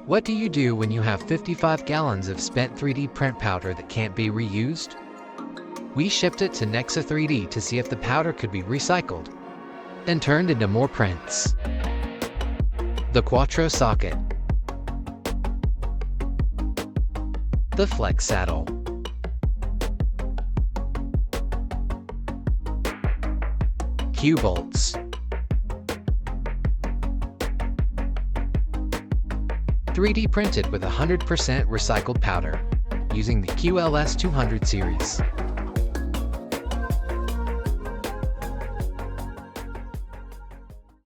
What do you do when you have 55 gallons of spent 3D print powder that can't be reused? We shipped it to Nexa 3D to see if the powder could be recycled and turned into more prints. The Quattro socket. The Flex saddle. Q bolts. 3D printed with 100% recycled powder using the QLS 200 series.